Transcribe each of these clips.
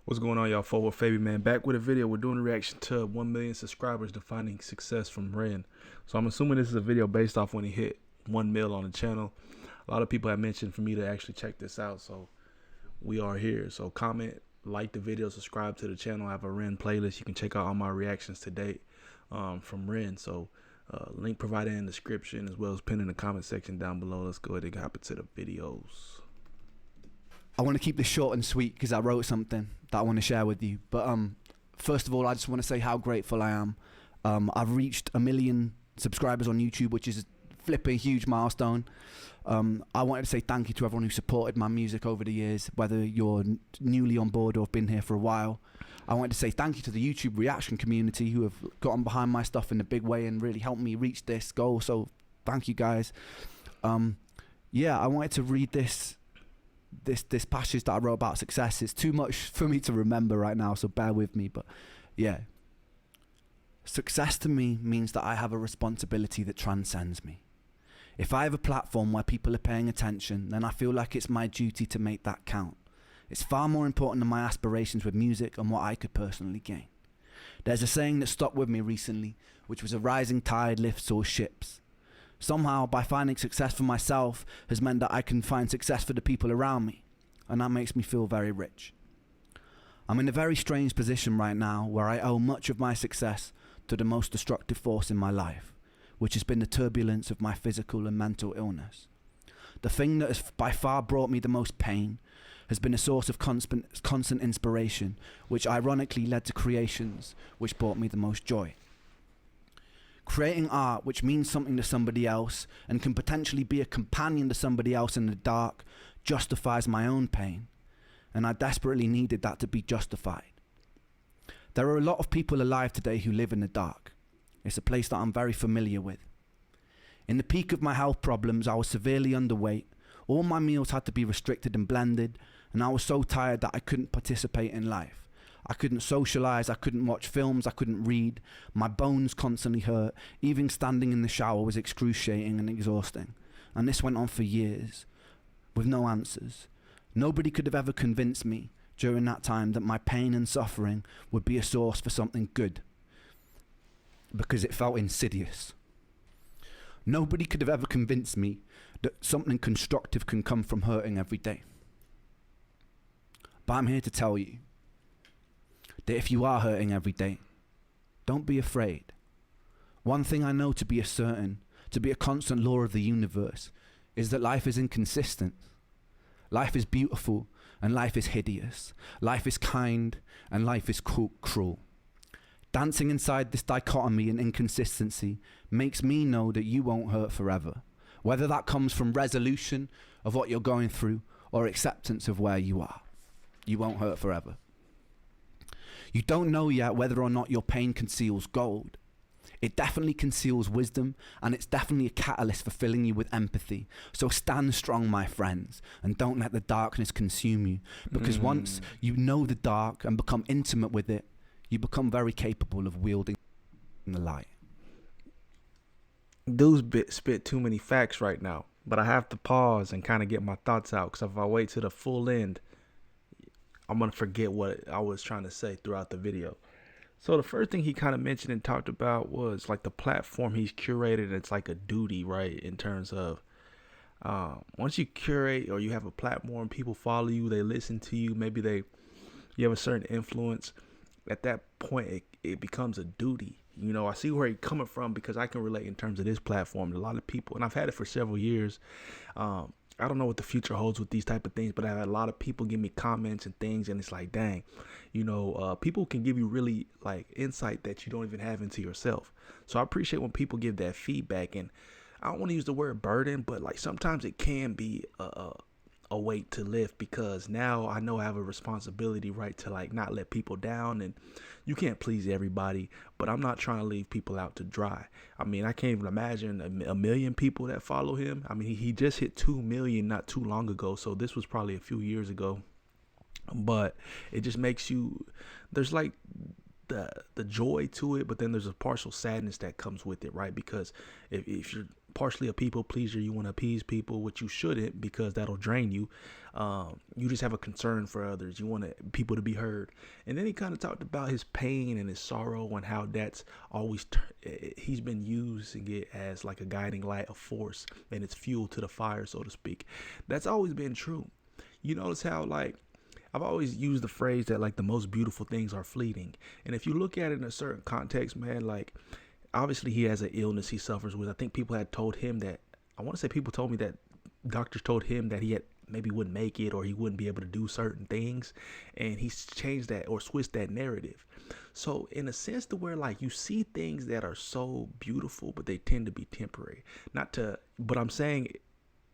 What's going on, y'all? Forward Fabi, man. Back with a video. We're doing a reaction to 1 million subscribers defining success from REN. So I'm assuming this is a video based off when he hit 1 mil on the channel. A lot of people have mentioned for me to actually check this out, so we are here. So comment, like the video, subscribe to the channel. I have a REN playlist. You can check out all my reactions to date from REN. So link provided in the description as well as pinned in the comment section down below. Let's go ahead and hop into the videos. I want to keep this short and sweet because I wrote something that I want to share with you. But first of all, I just want to say how grateful I am. I've reached 1 million subscribers on YouTube, which is a flipping huge milestone. I wanted to say thank you to everyone who supported my music over the years, whether you're newly on board or have been here for a while. I wanted to say thank you to the YouTube reaction community who have gotten behind my stuff in a big way and really helped me reach this goal. So thank you guys. Yeah, I wanted to read this passage that I wrote about success. It's too much for me to remember right now, so bear with me. But yeah, success to me means that I have a responsibility that transcends me. If I have a platform where people are paying attention, then I feel like it's my duty to make that count. It's far more important than my aspirations with music and what I could personally gain. There's a saying that stuck with me recently, which was a rising tide lifts all ships. Somehow, by finding success for myself has meant that I can find success for the people around me, and that makes me feel very rich. I'm in a very strange position right now where I owe much of my success to the most destructive force in my life, which has been the turbulence of my physical and mental illness. The thing that has by far brought me the most pain has been a source of constant inspiration, which ironically led to creations which brought me the most joy. Creating art which means something to somebody else and can potentially be a companion to somebody else in the dark justifies my own pain, and I desperately needed that to be justified. There are a lot of people alive today who live in the dark. It's a place that I'm very familiar with. In the peak of my health problems, I was severely underweight. All my meals had to be restricted and blended, and I was so tired that I couldn't participate in life. I couldn't socialize, I couldn't watch films, I couldn't read. My bones constantly hurt. Even standing in the shower was excruciating and exhausting. And this went on for years, with no answers. Nobody could have ever convinced me during that time that my pain and suffering would be a source for something good, because it felt insidious. Nobody could have ever convinced me that something constructive can come from hurting every day. But I'm here to tell you that if you are hurting every day, don't be afraid. One thing I know to be a certain, to be a constant law of the universe, is that life is inconsistent. Life is beautiful and life is hideous. Life is kind and life is cruel. Dancing inside this dichotomy and inconsistency makes me know that you won't hurt forever, whether that comes from resolution of what you're going through or acceptance of where you are. You won't hurt forever. You don't know yet whether or not your pain conceals gold. It definitely conceals wisdom, and it's definitely a catalyst for filling you with empathy. So stand strong, my friends, and don't let the darkness consume you, because once you know the dark and become intimate with it, you become very capable of wielding the light. Dude's spit too many facts right now, but I have to pause and kind of get my thoughts out, because if I wait to the full end, I'm going to forget what I was trying to say throughout the video. So the first thing he kind of mentioned and talked about was like the platform he's curated. It's like a duty, right? In terms of once you curate or you have a platform, people follow you, they listen to you, maybe you have a certain influence. At that point, it becomes a duty. You know, I see where he's coming from because I can relate in terms of this platform. A lot of people, and I've had it for several years. I don't know what the future holds with these type of things, but I had a lot of people give me comments and things, and it's like, dang, you know, people can give you really like insight that you don't even have into yourself. So I appreciate when people give that feedback, and I don't want to use the word burden, but like sometimes it can be a weight to lift, because now I know I have a responsibility, right, to like not let people down, and you can't please everybody, but I'm not trying to leave people out to dry. I mean, I can't even imagine a million people that follow him. I mean, he just hit 2 million not too long ago, so this was probably a few years ago. But it just makes you, there's like the joy to it, but then there's a partial sadness that comes with it, right? Because if you're partially a people pleaser, you want to appease people, which you shouldn't, because that'll drain you. You just have a concern for others. You want people to be heard. And then he kind of talked about his pain and his sorrow and how that's always he's been using it as like a guiding light, a force, and it's fuel to the fire, so to speak. That's always been true. You notice how, like, I've always used the phrase that, like, the most beautiful things are fleeting. And if you look at it in a certain context, man, like, obviously he has an illness he suffers with. I think people had told him that, I want to say people told me that doctors told him that he had maybe wouldn't make it or he wouldn't be able to do certain things. And he's changed that or switched that narrative. So in a sense to where, like, you see things that are so beautiful, but they tend to be temporary. But I'm saying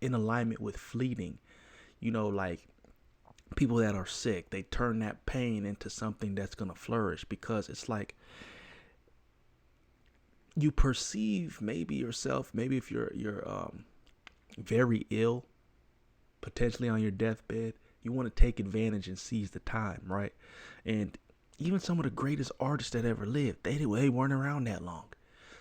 in alignment with fleeting, like, people that are sick, they turn that pain into something that's going to flourish, because it's like you perceive maybe yourself, maybe if you're very ill, potentially on your deathbed, you want to take advantage and seize the time, right? And even some of the greatest artists that ever lived, they weren't around that long.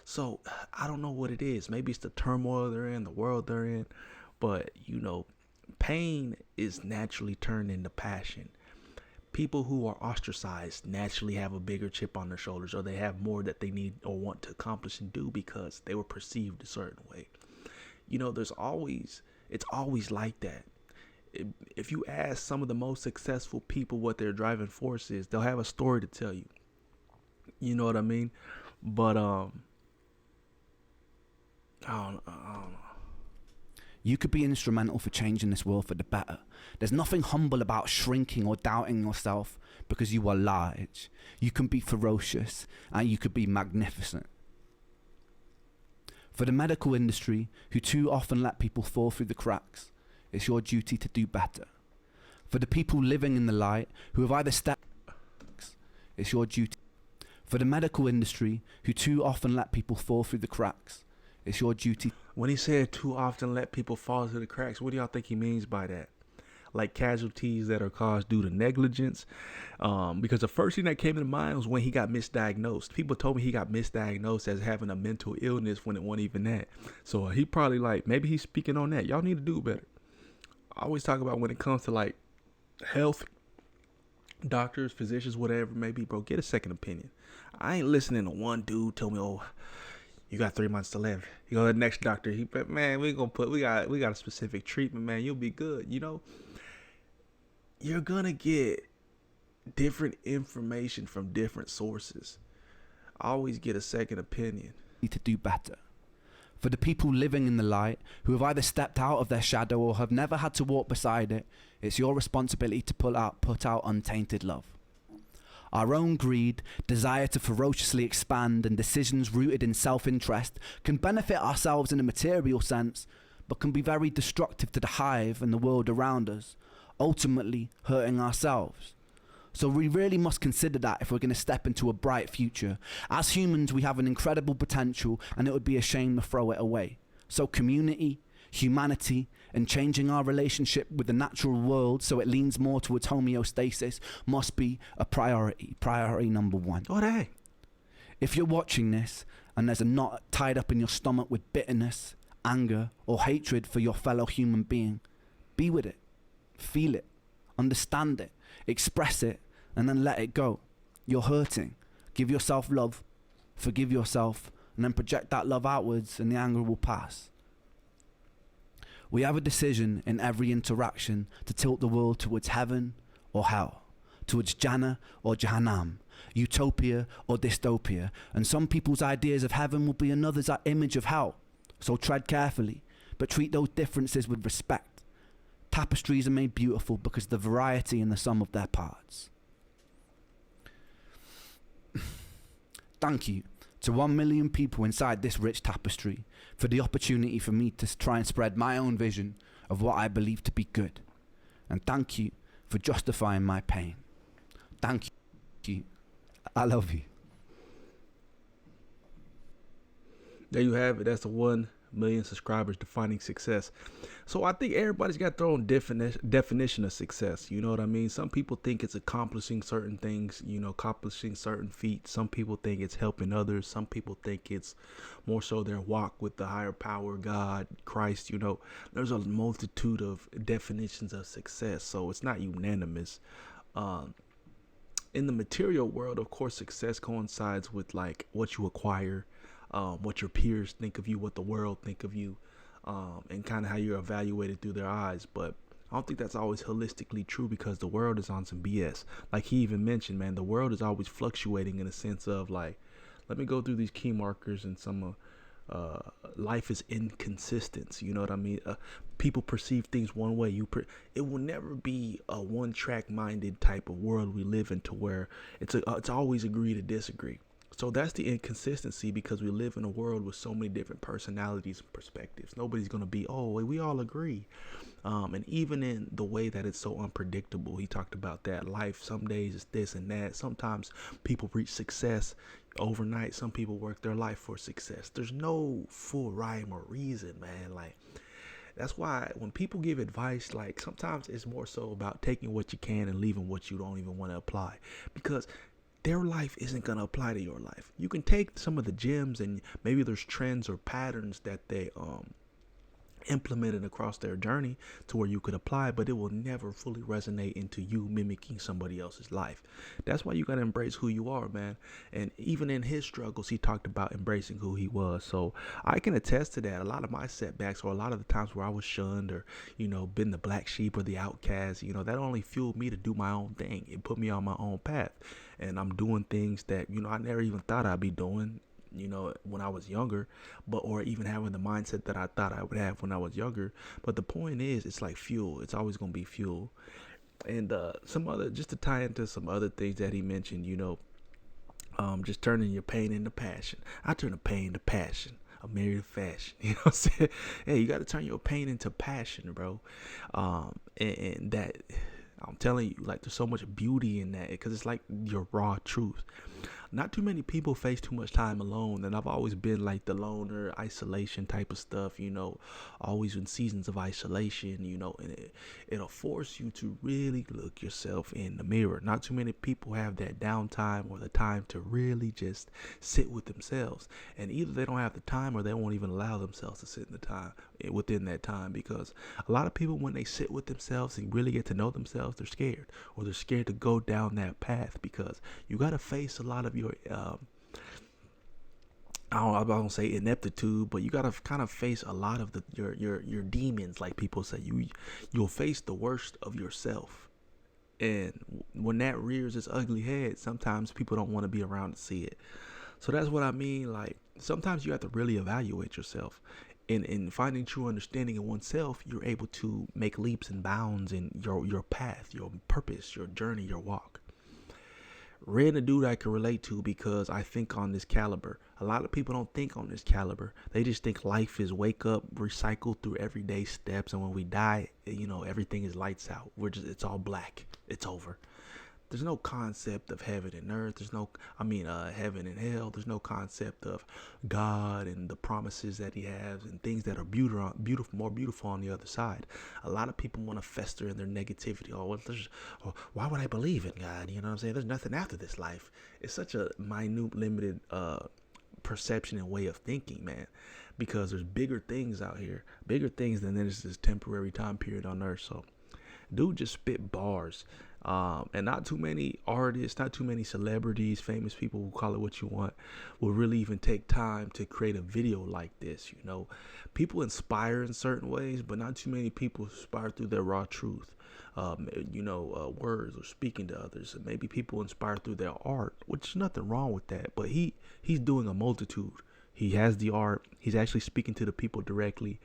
So I don't know what it is. Maybe it's the turmoil they're in, the world they're in, but pain is naturally turned into passion. People who are ostracized naturally have a bigger chip on their shoulders, or they have more that they need or want to accomplish and do because they were perceived a certain way. It's always like that. If you ask some of the most successful people what their driving force is, they'll have a story to tell you. You know what I mean? But I don't know. You could be instrumental for changing this world for the better. There's nothing humble about shrinking or doubting yourself because you are large. You can be ferocious and you could be magnificent. For the medical industry, who too often let people fall through the cracks, it's your duty to do better. For the people living in the light, who have either stepped, it's your duty. For the medical industry, who too often let people fall through the cracks, it's your duty. When he said too often let people fall through the cracks, what do y'all think he means by that? Like casualties that are caused due to negligence? Because the first thing that came to mind was when he got misdiagnosed. People told me he got misdiagnosed as having a mental illness when it wasn't even that. So he probably, like, maybe he's speaking on that. Y'all need to do better. I always talk about when it comes to, like, health, doctors, physicians, whatever, maybe, bro, get a second opinion. I ain't listening to one dude tell me, oh, you got 3 months to live. You go to the next doctor. Man, we got a specific treatment, man. You'll be good. You're gonna get different information from different sources. Always get a second opinion. To do better. For the people living in the light, who have either stepped out of their shadow or have never had to walk beside it, it's your responsibility to put out untainted love. Our own greed, desire to ferociously expand, and decisions rooted in self-interest can benefit ourselves in a material sense, but can be very destructive to the hive and the world around us, ultimately hurting ourselves. So we really must consider that if we're going to step into a bright future. As humans, we have an incredible potential, and it would be a shame to throw it away. So community, humanity, and changing our relationship with the natural world so it leans more towards homeostasis must be a priority. Priority number one. Oh, hey. If you're watching this and there's a knot tied up in your stomach with bitterness, anger, or hatred for your fellow human being, be with it. Feel it. Understand it. Express it. And then let it go. You're hurting. Give yourself love. Forgive yourself. And then project that love outwards, and the anger will pass. We have a decision in every interaction to tilt the world towards heaven or hell, towards Jannah or Jahannam, utopia or dystopia, and some people's ideas of heaven will be another's image of hell. So tread carefully, but treat those differences with respect. Tapestries are made beautiful because of the variety in the sum of their parts. Thank you to 1 million people inside this rich tapestry for the opportunity for me to try and spread my own vision of what I believe to be good. And thank you for justifying my pain. Thank you. I love you. There you have it. That's the 1 million subscribers defining success. So I think everybody's got their own definition of success. You know what I mean? Some people think it's accomplishing certain things, accomplishing certain feats. Some people think it's helping others. Some people think it's more so their walk with the higher power, God, Christ. There's a multitude of definitions of success. So it's not unanimous. Um, in the material world, of course, success coincides with like what you acquire, what your peers think of you, what the world think of you, and kind of how you're evaluated through their eyes. But I don't think that's always holistically true because the world is on some BS. Like he even mentioned, man, the world is always fluctuating in a sense of like, let me go through these key markers and some life is inconsistent. You know what I mean? People perceive things one way. It will never be a one-track minded type of world we live in, to where it's always agree to disagree. So that's the inconsistency, because we live in a world with so many different personalities and perspectives. Nobody's gonna be, oh, we all agree. And even in the way that it's so unpredictable, he talked about that life. Some days it's this and that. Sometimes people reach success overnight. Some people work their life for success. There's no full rhyme or reason, man. Like, that's why when people give advice, like sometimes it's more so about taking what you can and leaving what you don't even want to apply, because their life isn't going to apply to your life. You can take some of the gems, and maybe there's trends or patterns that they implemented across their journey to where you could apply, but it will never fully resonate into you mimicking somebody else's life. That's why you got to embrace who you are, man. And even in his struggles, he talked about embracing who he was. So I can attest to that. A lot of my setbacks, or a lot of the times where I was shunned, or been the black sheep or the outcast, that only fueled me to do my own thing. It put me on my own path, and I'm doing things that I never even thought I'd be doing, when I was younger, or even having the mindset that I thought I would have when I was younger. But the point is, it's like fuel. It's always going to be fuel. And just to tie into some other things that he mentioned, just turning your pain into passion. I turn the pain into passion. I'm married to fashion. You know what I'm saying? Hey, you got to turn your pain into passion, bro. And that, I'm telling you, like, there's so much beauty in that, because it's like your raw truth. Not too many people face too much time alone, and I've always been like the loner, isolation type of stuff, always in seasons of isolation, and it'll force you to really look yourself in the mirror. Not too many people have that downtime or the time to really just sit with themselves, and either they don't have the time or they won't even allow themselves to sit in the time within that time, because a lot of people, when they sit with themselves and really get to know themselves, they're scared, or they're scared to go down that path, because you got to face a lot of your I don't say ineptitude, but you gotta kind of face a lot of your demons, like people say. You'll face the worst of yourself, and when that rears its ugly head, sometimes people don't want to be around to see it. So that's what I mean. Like, sometimes you have to really evaluate yourself. In finding true understanding in oneself, you're able to make leaps and bounds in your path, your purpose, your journey, your walk. REN, a dude I can relate to, because I think on this caliber. A lot of people don't think on this caliber. They just think life is wake up, recycle through everyday steps, and when we die, everything is lights out. It's all black. It's over. There's no concept of heaven and earth. There's no, heaven and hell. There's no concept of God and the promises that he has and things that are beautiful, more beautiful on the other side. A lot of people want to fester in their negativity. Why would I believe in God? You know what I'm saying? There's nothing after this life. It's such a minute, limited perception and way of thinking, man, because there's bigger things out here, bigger things than this temporary time period on earth. So dude just spit bars. And not too many artists, not too many celebrities, famous people, who call it what you want, will really even take time to create a video like this. People inspire in certain ways, but not too many people inspire through their raw truth. Words or speaking to others. And maybe people inspire through their art, which is nothing wrong with that. But he's doing a multitude. He has the art. He's actually speaking to the people directly.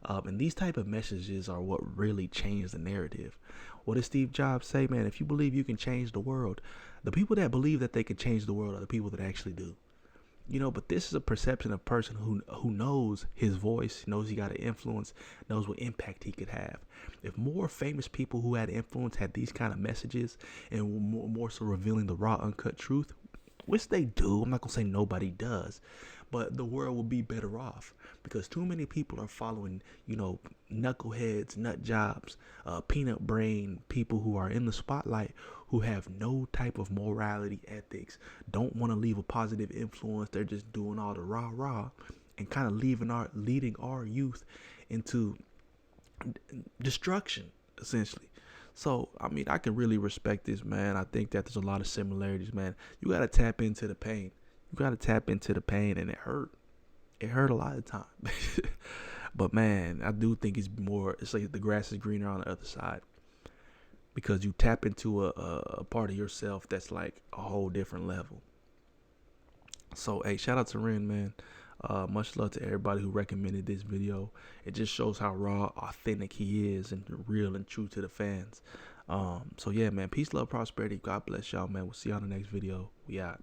And these type of messages are what really change the narrative. What did Steve Jobs say, man? If you believe you can change the world, the people that believe that they can change the world are the people that actually do. But this is a perception of a person who knows his voice, knows he got an influence, knows what impact he could have. If more famous people who had influence had these kind of messages and were more so revealing the raw, uncut truth, which they do. I'm not gonna say nobody does, but the world will be better off because too many people are following, knuckleheads, nut jobs, peanut brain people who are in the spotlight who have no type of morality, ethics, don't want to leave a positive influence. They're just doing all the rah rah and kind of leading our youth into destruction, essentially. So, I mean, I can really respect this, man. I think that there's a lot of similarities, man. You got to tap into the pain. You got to tap into the pain, and it hurt. It hurt a lot of time. But, man, I do think it's like the grass is greener on the other side because you tap into a part of yourself that's like a whole different level. So, hey, shout out to Ren, man. Much love to everybody who recommended this video. It just shows how raw, authentic he is, and real and true to the fans. So yeah, man. Peace, love, prosperity. God bless y'all, man. We'll see y'all in the next video. We out.